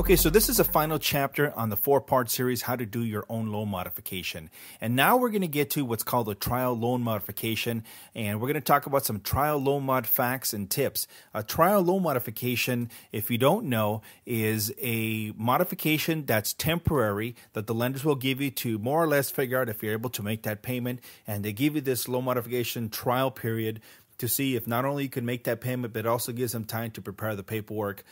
Okay, so this is a final chapter on the four-part series, How to Do Your Own Loan Modification. And now we're going to get to what's called a Trial Loan Modification, and we're going to talk about some Trial Loan Mod facts and tips. A Trial Loan Modification, if you don't know, is a modification that's temporary that the lenders will give you to more or less figure out if you're able to make that payment, and they give you this loan modification trial period to see if not only you can make that payment, but it also gives them time to prepare the paperwork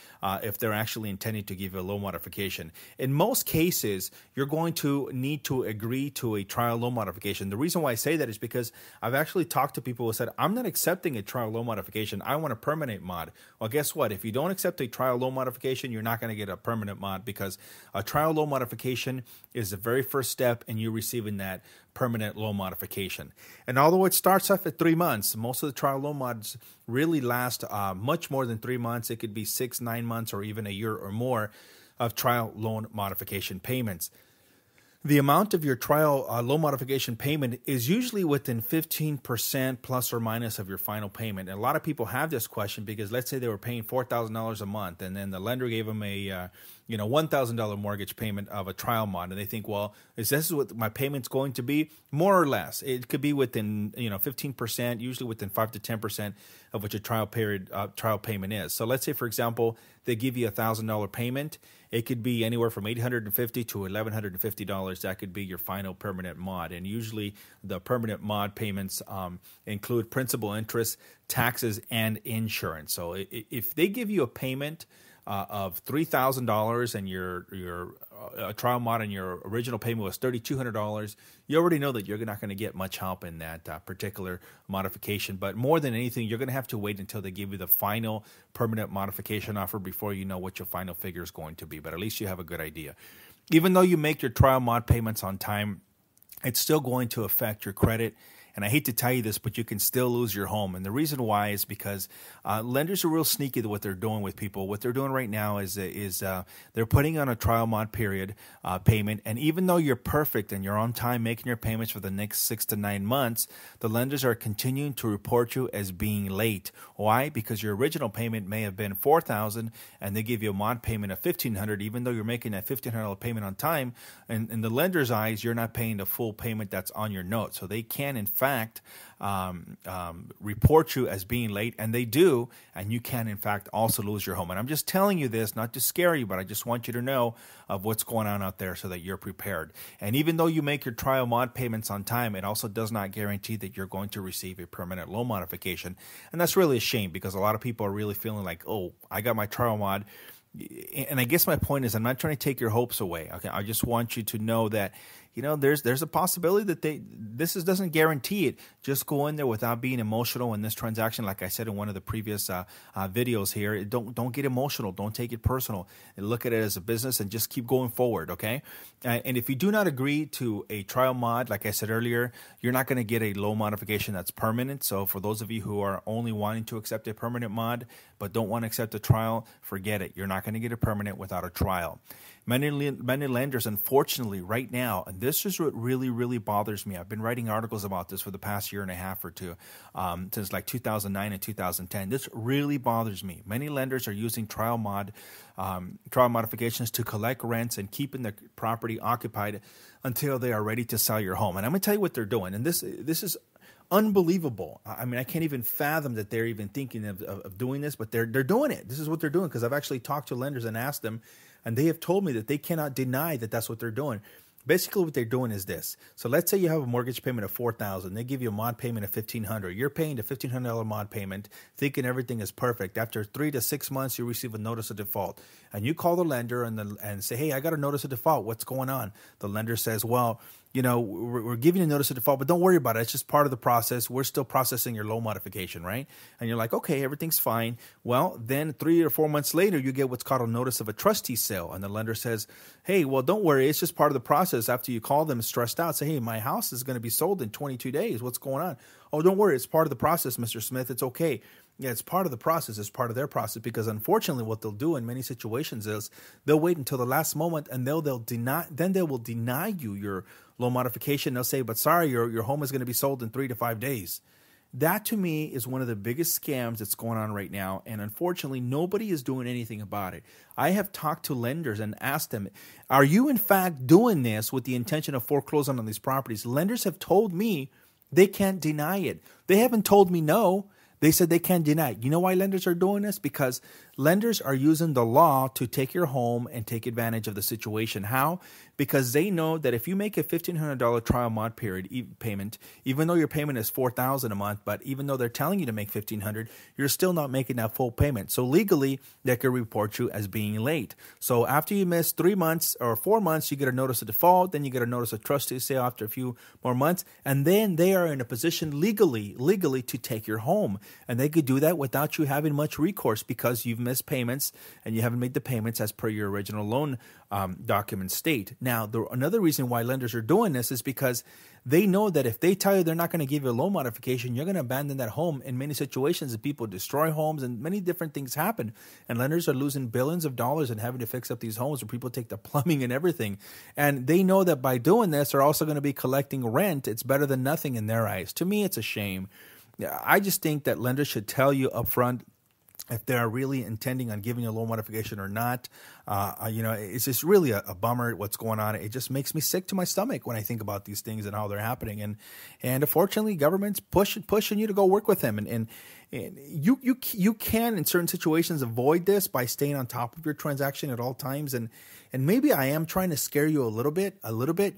if they're actually intending to give you a loan modification. In most cases, you're going to need to agree to a trial loan modification. The reason why I say that is because I've actually talked to people who said, I'm not accepting a trial loan modification. I want a permanent mod. Well, guess what? If you don't accept a trial loan modification, you're not going to get a permanent mod, because a trial loan modification is the very first step in you receiving that permanent loan modification. And although it starts off at 3 months, most of the trial loan mods really last much more than 3 months. It could be 6, 9 months, or even a year or more of trial loan modification payments. The amount of your trial loan modification payment is usually within 15% plus or minus of your final payment. And a lot of people have this question because let's say they were paying $4,000 a month, and then the lender gave them a $1,000 mortgage payment of a trial mod, and they think, well, is this what my payment's going to be? More or less, it could be within 15%, usually within 5 to 10% of what your trial payment is. So let's say, for example, they give you a $1,000 payment. It could be anywhere from $850 to $1,150. That could be your final permanent mod. And usually the permanent mod payments include principal, interest, taxes, and insurance. So if they give you a payment of $3,000 and your trial mod and your original payment was $3,200, you already know that you're not going to get much help in that particular modification. But more than anything, you're going to have to wait until they give you the final permanent modification offer before you know what your final figure is going to be. But at least you have a good idea. Even though you make your trial mod payments on time, it's still going to affect your credit. And I hate to tell you this, but you can still lose your home. And the reason why is because lenders are real sneaky at what they're doing with people. What they're doing right now is they're putting on a trial mod period payment. And even though you're perfect and you're on time making your payments for the next 6 to 9 months, the lenders are continuing to report you as being late. Why? Because your original payment may have been $4,000 and they give you a mod payment of $1,500, even though you're making that $1,500 payment on time. And in the lender's eyes, you're not paying the full payment that's on your note. So they can, in fact, report you as being late, and they do, and you can in fact also lose your home. And I'm just telling you this not to scare you, but I just want you to know of what's going on out there so that you're prepared. And even though you make your trial mod payments on time, it also does not guarantee that you're going to receive a permanent loan modification. And that's really a shame, because a lot of people are really feeling like, oh, I got my trial mod. And I guess my point is, I'm not trying to take your hopes away. Okay, I just want you to know that, there's a possibility that this doesn't guarantee it. Just go in there without being emotional in this transaction. Like I said in one of the previous videos here, don't get emotional. Don't take it personal. And look at it as a business and just keep going forward. Okay, and if you do not agree to a trial mod, like I said earlier, you're not going to get a loan modification that's permanent. So for those of you who are only wanting to accept a permanent mod but don't want to accept a trial, forget it. You're not going to get a permanent without a trial. Many lenders, unfortunately, right now, and this is what really, really bothers me. I've been writing articles about this for the past year and a half or two, since like 2009 and 2010. This really bothers me. Many lenders are using trial modifications to collect rents and keeping the property occupied until they are ready to sell your home. And I'm going to tell you what they're doing. And this is unbelievable. I mean, I can't even fathom that they're even thinking of doing this, but they're doing it. This is what they're doing, because I've actually talked to lenders and asked them, and they have told me that they cannot deny that that's what they're doing. Basically, what they're doing is this. So let's say you have a mortgage payment of $4,000. They give you a mod payment of $1,500. You're paying the $1,500 mod payment, thinking everything is perfect. After 3 to 6 months, you receive a notice of default. And you call the lender and say, hey, I got a notice of default. What's going on? The lender says, well, we're giving you a notice of default, but don't worry about it. It's just part of the process. We're still processing your loan modification, right? And you're like, okay, everything's fine. Well, then 3 or 4 months later, you get what's called a notice of a trustee sale. And the lender says, hey, well, don't worry. It's just part of the process. After you call them stressed out, say, hey, my house is going to be sold in 22 days. What's going on? Oh, don't worry. It's part of the process, Mr. Smith. It's okay. Yeah, it's part of the process. It's part of their process, because unfortunately what they'll do in many situations is they'll wait until the last moment, and they will deny you your loan modification. They'll say, but sorry, your home is going to be sold in 3 to 5 days. That to me is one of the biggest scams that's going on right now. And unfortunately, nobody is doing anything about it. I have talked to lenders and asked them, are you in fact doing this with the intention of foreclosing on these properties? Lenders have told me they can't deny it. They haven't told me no. They said they can't deny it. You know why lenders are doing this? Because lenders are using the law to take your home and take advantage of the situation. How? Because they know that if you make a $1,500 trial mod period payment, even though your payment is $4,000 a month, but even though they're telling you to make $1,500, you're still not making that full payment. So legally, they could report you as being late. So after you miss 3 months or 4 months, you get a notice of default. Then you get a notice of trustee sale after a few more months, and then they are in a position legally to take your home. And they could do that without you having much recourse because you've missed payments and you haven't made the payments as per your original loan document state. Now, another reason why lenders are doing this is because they know that if they tell you they're not going to give you a loan modification, you're going to abandon that home. In many situations, people destroy homes and many different things happen. And lenders are losing billions of dollars and having to fix up these homes where people take the plumbing and everything. And they know that by doing this, they're also going to be collecting rent. It's better than nothing in their eyes. To me, it's a shame. I just think that lenders should tell you up front if they're really intending on giving a loan modification or not. It's just really a bummer what's going on. It just makes me sick to my stomach when I think about these things and how they're happening. And unfortunately, government's pushing you to go work with them. And you can, in certain situations, avoid this by staying on top of your transaction at all times. And maybe I am trying to scare you a little bit.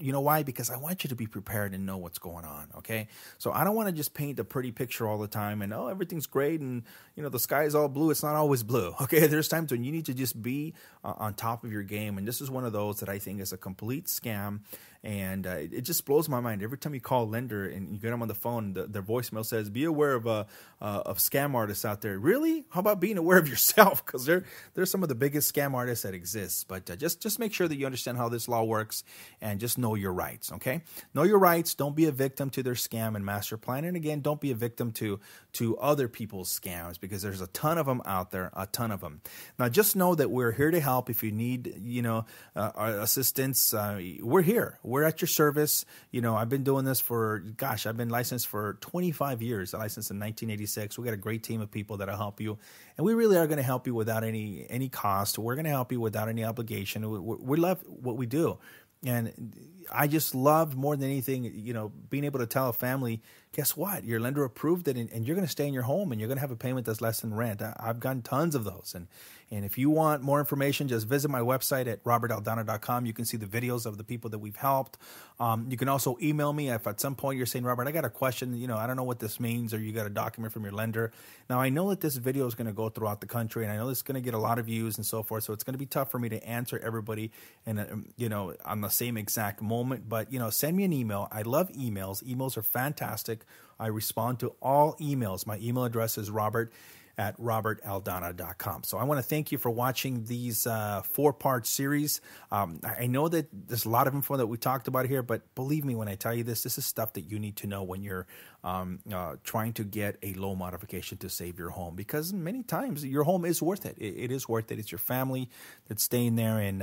You know why? Because I want you to be prepared and know what's going on, okay? So I don't want to just paint a pretty picture all the time and, oh, everything's great and, the sky is all blue. It's not always blue, okay? There's times when you need to just be on top of your game, and this is one of those that I think is a complete scam. And it just blows my mind. Every time you call a lender and you get them on the phone, their voicemail says, be aware of scam artists out there. Really? How about being aware of yourself? Because they're some of the biggest scam artists that exist. But just make sure that you understand how this law works and just know your rights, okay? Know your rights. Don't be a victim to their scam and master plan. And again, don't be a victim to other people's scams, because there's a ton of them out there, a ton of them. Now, just know that we're here to help. If you need, our assistance, we're here. We're at your service. I've been doing this I've been licensed for 25 years. I licensed in 1986. We got a great team of people that'll help you. And we really are going to help you without any cost. We're going to help you without any obligation. We love what we do. And I just love more than anything, being able to tell a family, guess what? Your lender approved it, and you're going to stay in your home, and you're going to have a payment that's less than rent. I've gotten tons of those. And if you want more information, just visit my website at robertaldana.com. You can see the videos of the people that we've helped. You can also email me if at some point you're saying, Robert, I got a question. I don't know what this means, or you got a document from your lender. Now, I know that this video is going to go throughout the country, and I know it's going to get a lot of views and so forth. So it's going to be tough for me to answer everybody and on the same exact moment. But, send me an email. I love emails. Emails are fantastic. I respond to all emails. My email address is robert@robertaldana.com. So I want to thank you for watching these 4-part series. I know that there's a lot of info that we talked about here, but believe me when I tell you this is stuff that you need to know when you're trying to get a loan modification to save your home, because many times your home is worth it. It is worth it. It's your family that's staying there, and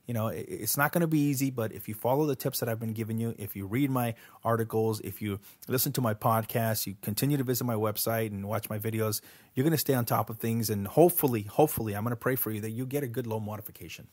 it's not going to be easy, but if you follow the tips that I've been giving you, if you read my articles, if you listen to my podcast, you continue to visit my website and watch my videos, you're going to stay on top of things, and hopefully, I'm going to pray for you that you get a good loan modification.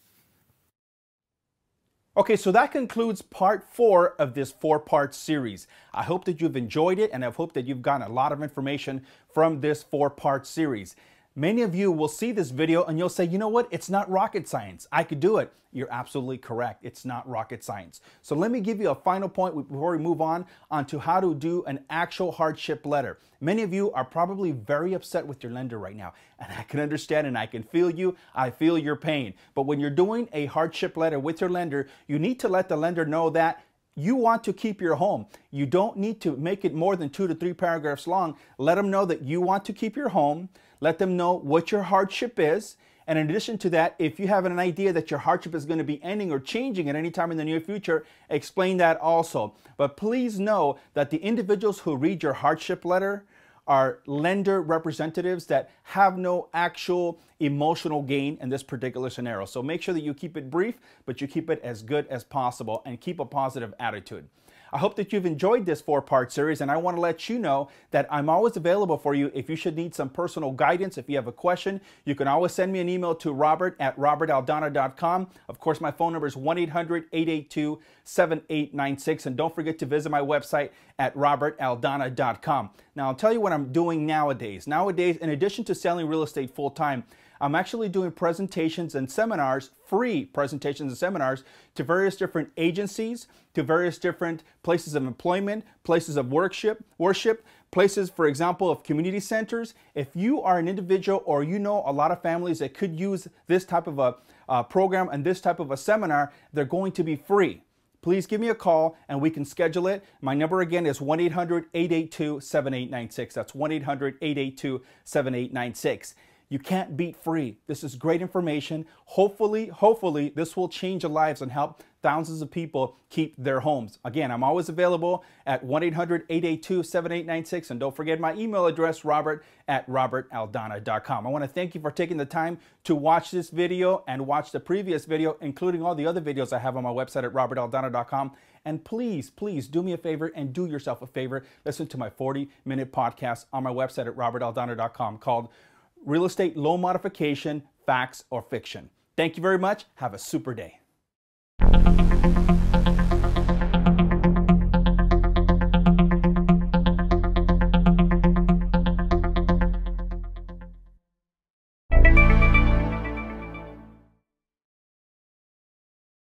Okay, so that concludes part 4 of this 4-part series. I hope that you've enjoyed it, and I hope that you've gotten a lot of information from this 4-part series. Many of you will see this video and you'll say, you know what? It's not rocket science. I could do it. You're absolutely correct. It's not rocket science. So let me give you a final point before we move on to how to do an actual hardship letter. Many of you are probably very upset with your lender right now, and I can understand and I can feel you. I feel your pain. But when you're doing a hardship letter with your lender, you need to let the lender know that you want to keep your home. You don't need to make it more than 2 to 3 paragraphs long. Let them know that you want to keep your home. Let them know what your hardship is. And in addition to that, if you have an idea that your hardship is going to be ending or changing at any time in the near future, explain that also. But please know that the individuals who read your hardship letter are lender representatives that have no actual emotional gain in this particular scenario. So make sure that you keep it brief, but you keep it as good as possible and keep a positive attitude. I hope that you've enjoyed this 4-part series, and I want to let you know that I'm always available for you if you should need some personal guidance. If you have a question, you can always send me an email to robert@robertaldana.com. Of course, my phone number is 1-800-882-7896, and don't forget to visit my website at robertaldana.com. Now, I'll tell you what I'm doing nowadays. Nowadays, in addition to selling real estate full-time, I'm actually doing presentations and seminars, free presentations and seminars, to various different agencies, to various different places of employment, places of worship, places, for example, of community centers. If you are an individual or you know a lot of families that could use this type of a program and this type of a seminar, they're going to be free. Please give me a call and we can schedule it. My number again is 1-800-882-7896. That's 1-800-882-7896. You can't beat free. This is great information. Hopefully this will change your lives and help thousands of people keep their homes. Again, I'm always available at 1-800-882-7896. And don't forget my email address, robert@robertaldana.com. I want to thank you for taking the time to watch this video and watch the previous video, including all the other videos I have on my website at robertaldana.com. And please do me a favor and do yourself a favor. Listen to my 40-minute podcast on my website at robertaldana.com called Real Estate Loan Modification, Facts or Fiction. Thank you very much. Have a super day.